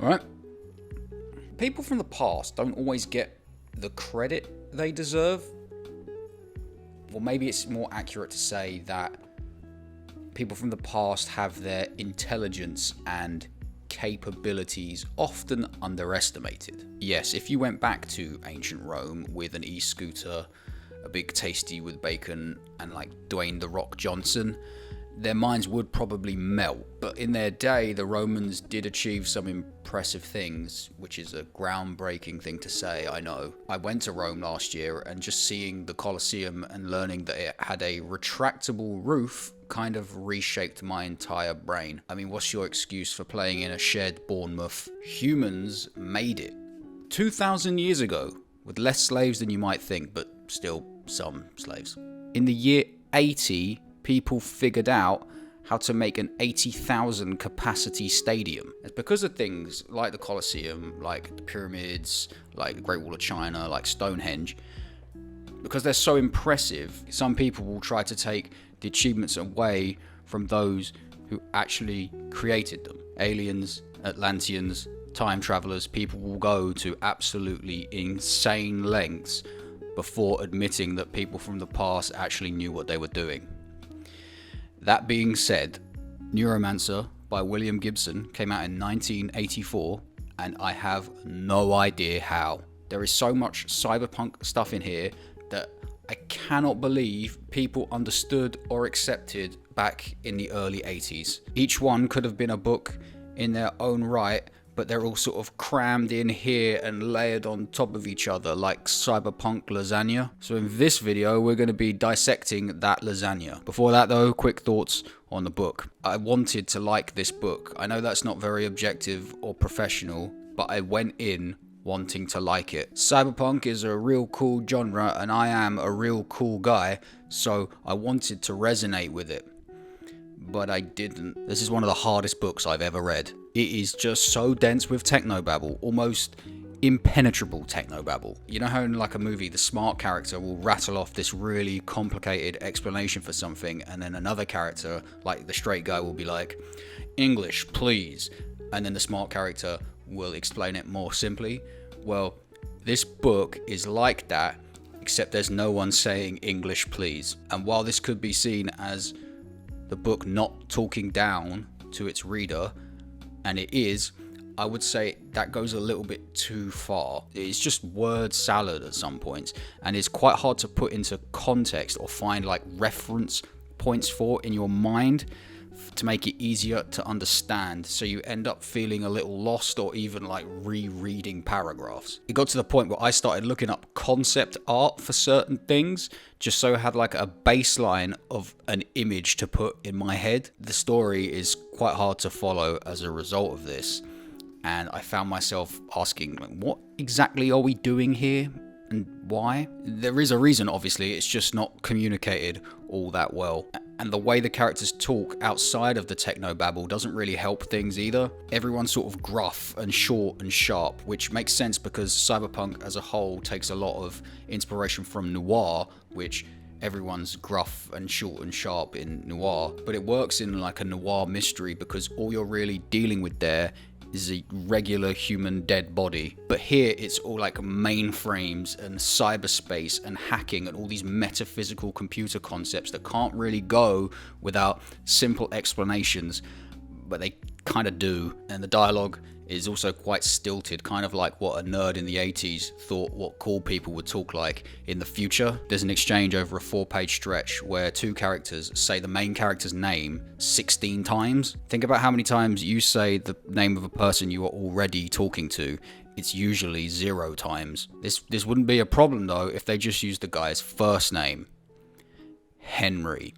Alright? People from the past don't always get the credit they deserve. Well, maybe it's more accurate to say that people from the past have their intelligence and capabilities often underestimated. Yes, if you went back to ancient Rome with an e-scooter, a big tasty with bacon, and like Dwayne "The Rock" Johnson, their minds would probably melt. But in their day, the Romans did achieve some impressive things, which is a groundbreaking thing to say, I know. I went to Rome last year, and just seeing the Colosseum and learning that it had a retractable roof kind of reshaped my entire brain. I mean, what's your excuse for playing in a shed Bournemouth? Humans made it 2,000 years ago, with less slaves than you might think, but still some slaves. In the year 80, people figured out how to make an 80,000 capacity stadium. It's because of things like the Colosseum, like the pyramids, like the Great Wall of China, like Stonehenge. Because they're so impressive, some people will try to take the achievements away from those who actually created them. Aliens, Atlanteans, time travelers, people will go to absolutely insane lengths before admitting that people from the past actually knew what they were doing. That being said, Neuromancer by William Gibson came out in 1984, and I have no idea how. There is so much cyberpunk stuff in here that I cannot believe people understood or accepted back in the early 80s. Each one could have been a book in their own right, but they're all sort of crammed in here and layered on top of each other like cyberpunk lasagna. So in this video, we're going to be dissecting that lasagna. Before that though, quick thoughts on the book. I wanted to like this book. I know that's not very objective or professional, but I went in wanting to like it. Cyberpunk is a real cool genre, and I am a real cool guy, so I wanted to resonate with it. But I didn't. This is one of the hardest books I've ever read. It is just so dense with technobabble, almost impenetrable technobabble. You know how in like a movie, the smart character will rattle off this really complicated explanation for something, and then another character, like the straight guy, will be like, "English, please," and then the smart character will explain it more simply. Well, this book is like that, except there's no one saying English, please. And while this could be seen as the book not talking down to its reader, and it is, I would say that goes a little bit too far. It's just word salad at some points, and it's quite hard to put into context or find like reference points for in your mind to make it easier to understand, so you end up feeling a little lost or even like rereading paragraphs. It got to the point where I started looking up concept art for certain things just so I had like a baseline of an image to put in my head. The story is quite hard to follow as a result of this, and I found myself asking, what exactly are we doing here and why? There is a reason, obviously, it's just not communicated all that well. And the way the characters talk outside of the technobabble doesn't really help things either. Everyone's sort of gruff and short and sharp, which makes sense because cyberpunk as a whole takes a lot of inspiration from noir, which everyone's gruff and short and sharp in noir. But it works in like a noir mystery because all you're really dealing with there is a regular human dead body. But here it's all like mainframes and cyberspace and hacking and all these metaphysical computer concepts that can't really go without simple explanations, but they kind of do. And the dialogue is also quite stilted, kind of like what a nerd in the 80s thought what cool people would talk like in the future. There's an exchange over a 4-page stretch where two characters say the main character's name 16 times. Think about how many times you say the name of a person you are already talking to. It's usually 0 times. This wouldn't be a problem though if they just used the guy's first name. Henry.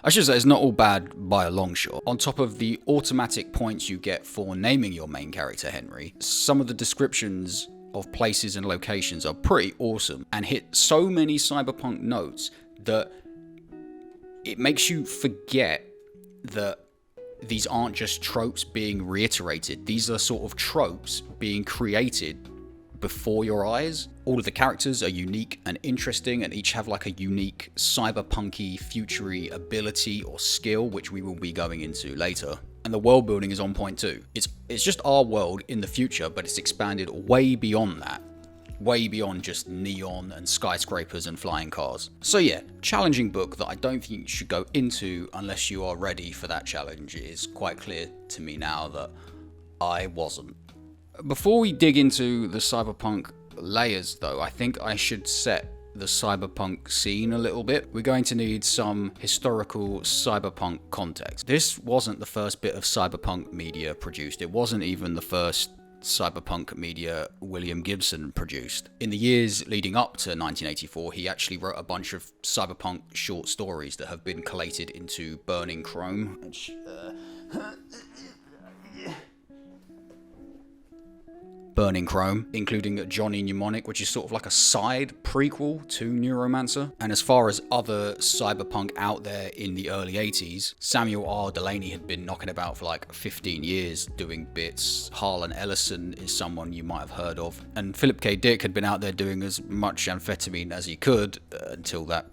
I should say it's not all bad by a long shot. On top of the automatic points you get for naming your main character Henry, some of the descriptions of places and locations are pretty awesome and hit so many cyberpunk notes that it makes you forget that these aren't just tropes being reiterated. These are sort of tropes being created before your eyes. All of the characters are unique and interesting and each have like a unique cyberpunky futury ability or skill, which we will be going into later. And the world building is on point too. It's just our world in the future, but it's expanded way beyond that. Way beyond just neon and skyscrapers and flying cars. So yeah, challenging book that I don't think you should go into unless you are ready for that challenge. It is quite clear to me now that I wasn't. Before we dig into the cyberpunk layers though, I think I should set the cyberpunk scene a little bit. We're going to need some historical cyberpunk context. This wasn't the first bit of cyberpunk media produced. It wasn't even the first cyberpunk media William Gibson produced. In the years leading up to 1984, he actually wrote a bunch of cyberpunk short stories that have been collated into Burning Chrome, which, Burning Chrome, including Johnny Mnemonic, which is sort of like a side prequel to Neuromancer. And as far as other cyberpunk out there in the early 80s, Samuel R. Delaney had been knocking about for like 15 years doing bits. Harlan Ellison is someone you might have heard of. And Philip K. Dick had been out there doing as much amphetamine as he could until that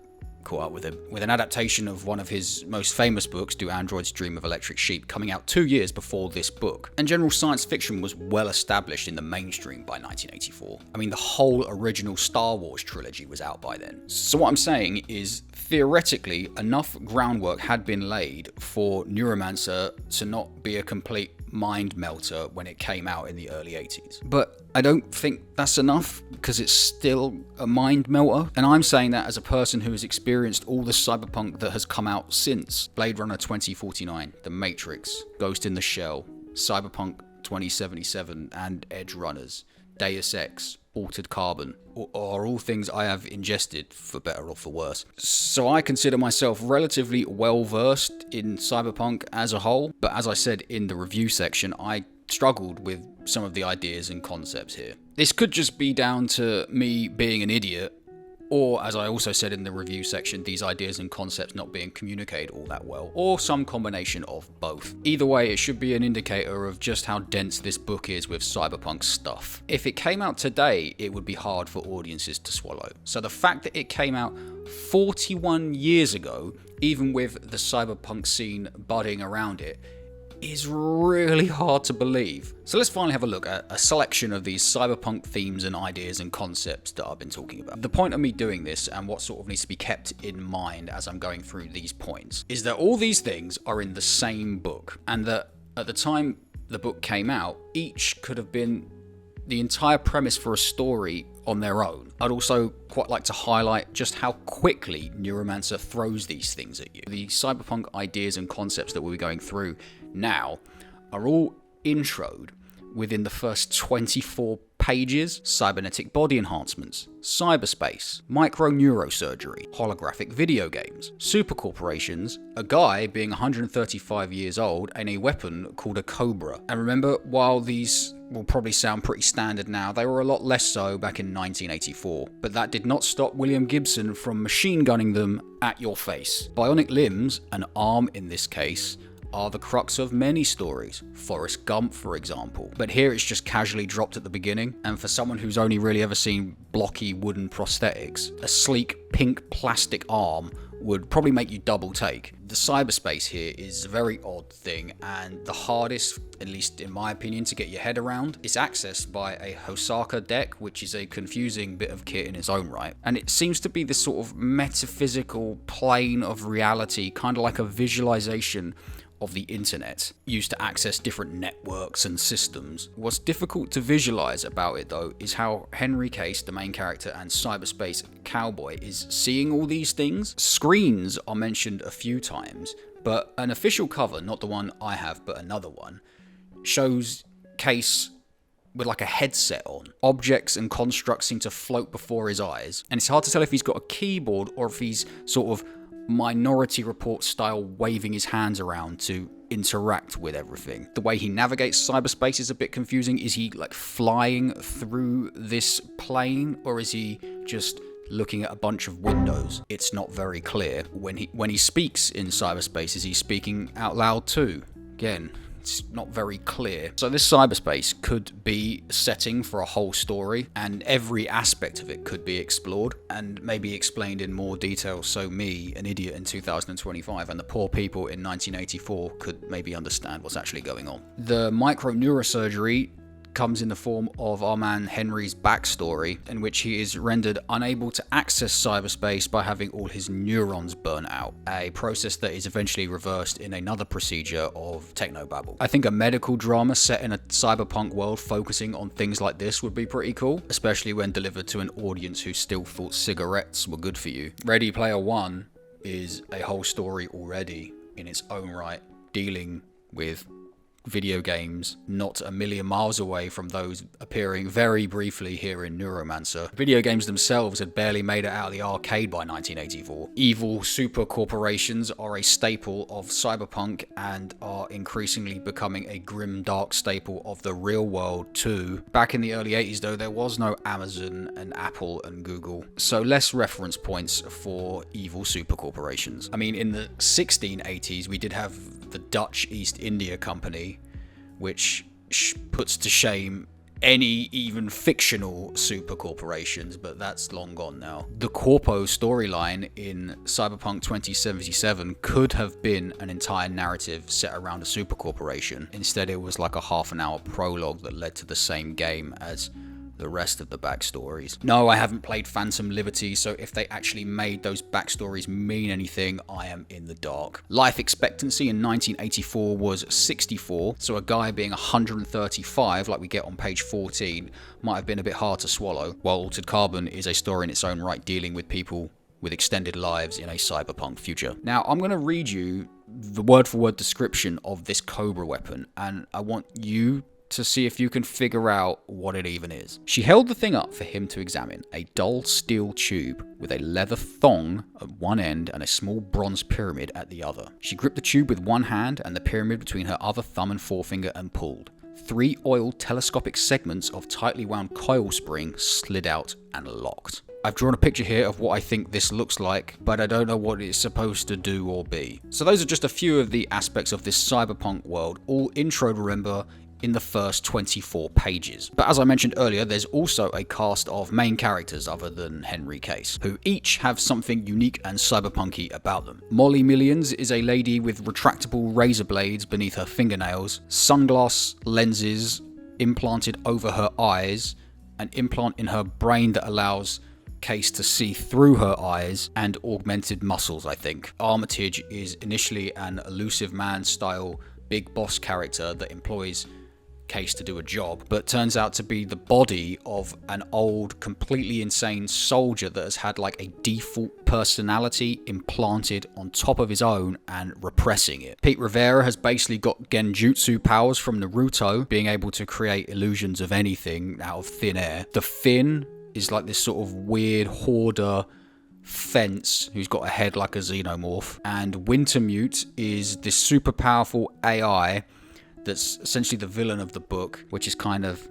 caught up with him, with an adaptation of one of his most famous books, Do Androids Dream of Electric Sheep, coming out 2 years before this book. And general science fiction was well established in the mainstream by 1984. I mean, the whole original Star Wars trilogy was out by then. So what I'm saying is, theoretically, enough groundwork had been laid for Neuromancer to not be a complete mind melter when it came out in the early 80s. But I don't think that's enough, because it's still a mind melter. And I'm saying that as a person who has experienced all the cyberpunk that has come out since. Blade Runner 2049, The Matrix, Ghost in the Shell, Cyberpunk 2077, and Edge Runners, Deus Ex, Altered Carbon, are all things I have ingested, for better or for worse. So I consider myself relatively well versed in cyberpunk as a whole, but as I said in the review section, I struggled with some of the ideas and concepts here. This could just be down to me being an idiot, or, as I also said in the review section, these ideas and concepts not being communicated all that well, or some combination of both. Either way, it should be an indicator of just how dense this book is with cyberpunk stuff. If it came out today, it would be hard for audiences to swallow. So the fact that it came out 41 years ago, even with the cyberpunk scene budding around it, is really hard to believe. So let's finally have a look at a selection of these cyberpunk themes and ideas and concepts that I've been talking about. The point of me doing this, and what sort of needs to be kept in mind as I'm going through these points, is that all these things are in the same book, and that at the time the book came out, each could have been the entire premise for a story on their own. I'd also quite like to highlight just how quickly Neuromancer throws these things at you. The cyberpunk ideas and concepts that we'll be going through now are all introed within the first 24 pages. Cybernetic body enhancements, cyberspace, micro-neurosurgery, holographic video games, supercorporations, a guy being 135 years old, and a weapon called a Cobra. And remember, while these will probably sound pretty standard now, they were a lot less so back in 1984. But that did not stop William Gibson from machine gunning them at your face. Bionic limbs, an arm in this case, are the crux of many stories. Forrest Gump, for example. But here it's just casually dropped at the beginning, and for someone who's only really ever seen blocky wooden prosthetics, a sleek pink plastic arm would probably make you double take. The cyberspace here is a very odd thing, and the hardest, at least in my opinion, to get your head around. It's accessed by a Hosaka deck, which is a confusing bit of kit in its own right, and it seems to be this sort of metaphysical plane of reality, kind of like a visualization of the internet, used to access different networks and systems. What's difficult to visualize about it though is how Henry Case, the main character and cyberspace cowboy, is seeing all these things. Screens are mentioned a few times, but an official cover, not the one I have but another one, shows Case with like a headset on. Objects and constructs seem to float before his eyes, and it's hard to tell if he's got a keyboard or if he's sort of Minority Report style waving his hands around to interact with everything. The way he navigates cyberspace is a bit confusing. Is he like flying through this plane, or is he just looking at a bunch of windows? It's not very clear. When he speaks in cyberspace, is he speaking out loud too? Again, It's not very clear. So this cyberspace could be a setting for a whole story, and every aspect of it could be explored and maybe explained in more detail, so me, an idiot in 2025, and the poor people in 1984 could maybe understand what's actually going on. The microneurosurgery comes in the form of our man Henry's backstory, in which he is rendered unable to access cyberspace by having all his neurons burn out, a process that is eventually reversed in another procedure of technobabble. I think a medical drama set in a cyberpunk world focusing on things like this would be pretty cool, especially when delivered to an audience who still thought cigarettes were good for you. Ready Player One is a whole story already in its own right, dealing with video games not a million miles away from those appearing very briefly here in Neuromancer. Video games themselves had barely made it out of the arcade by 1984. Evil super corporations are a staple of cyberpunk and are increasingly becoming a grim dark staple of the real world too. Back in the early 80s though, there was no Amazon and Apple and Google, so less reference points for evil super corporations. I mean, in the 1680s we did have the Dutch East India Company, which puts to shame any even fictional super corporations, but that's long gone now. The Corpo storyline in Cyberpunk 2077 could have been an entire narrative set around a super corporation. Instead, it was like a half-an-hour prologue that led to the same game as the rest of the backstories. No, I haven't played Phantom Liberty, so if they actually made those backstories mean anything, I am in the dark. Life expectancy in 1984 was 64, so a guy being 135, like we get on page 14, might have been a bit hard to swallow, while Altered Carbon is a story in its own right dealing with people with extended lives in a cyberpunk future. Now, I'm going to read you the word-for-word description of this Cobra weapon, and I want you to see if you can figure out what it even is. She held the thing up for him to examine, a dull steel tube with a leather thong at one end and a small bronze pyramid at the other. She gripped the tube with one hand and the pyramid between her other thumb and forefinger and pulled. 3 oiled telescopic segments of tightly wound coil spring slid out and locked. I've drawn a picture here of what I think this looks like, but I don't know what it's supposed to do or be. So those are just a few of the aspects of this cyberpunk world, all introed, remember, in the first 24 pages. But as I mentioned earlier, there's also a cast of main characters other than Henry Case, who each have something unique and cyberpunky about them. Molly Millions is a lady with retractable razor blades beneath her fingernails, sunglass lenses implanted over her eyes, an implant in her brain that allows Case to see through her eyes, and augmented muscles, I think. Armitage is initially an elusive man-style big boss character that employs Case to do a job, but turns out to be the body of an old, completely insane soldier that has had like a default personality implanted on top of his own and repressing it. Pete Rivera has basically got genjutsu powers from Naruto, being able to create illusions of anything out of thin air. The Finn is like this sort of weird hoarder fence who's got a head like a xenomorph, and Wintermute is this super powerful AI that's essentially the villain of the book, which is kind of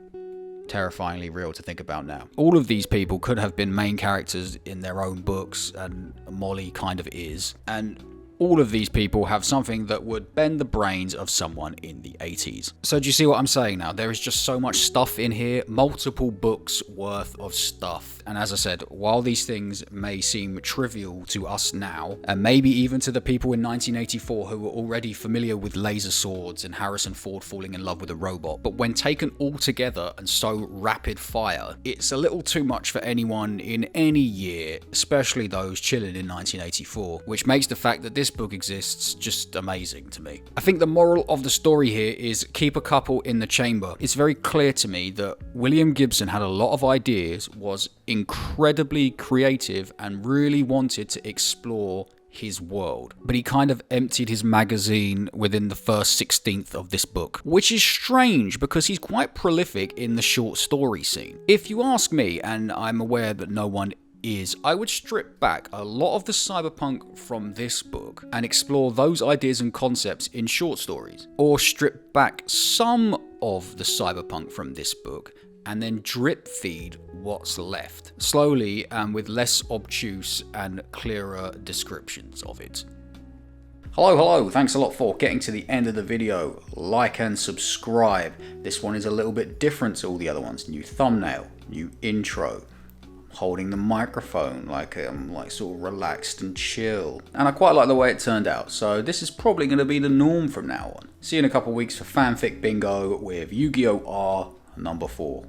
terrifyingly real to think about now. All of these people could have been main characters in their own books, and Molly kind of is, and all of these people have something that would bend the brains of someone in the 80s. So do you see what I'm saying now? There is just so much stuff in here, multiple books worth of stuff. And as I said, while these things may seem trivial to us now, and maybe even to the people in 1984 who were already familiar with laser swords and Harrison Ford falling in love with a robot, but when taken all together and so rapid fire, it's a little too much for anyone in any year, especially those chilling in 1984, which makes the fact that this book exists just amazing to me. I think the moral of the story here is keep a couple in the chamber. It's very clear to me that William Gibson had a lot of ideas, was incredibly creative, and really wanted to explore his world, but he kind of emptied his magazine within the first 16th of this book, which is strange because he's quite prolific in the short story scene. If you ask me, and I'm aware that no one is, I would strip back a lot of the cyberpunk from this book and explore those ideas and concepts in short stories, or strip back some of the cyberpunk from this book and then drip feed what's left, slowly and with less obtuse and clearer descriptions of it. Hello, thanks a lot for getting to the end of the video. Like and subscribe. This one is a little bit different to all the other ones. New thumbnail, new intro. Holding the microphone like I'm sort of relaxed and chill. And I quite like the way it turned out, so this is probably going to be the norm from now on. See you in a couple of weeks for fanfic bingo with Yu-Gi-Oh! R number 4.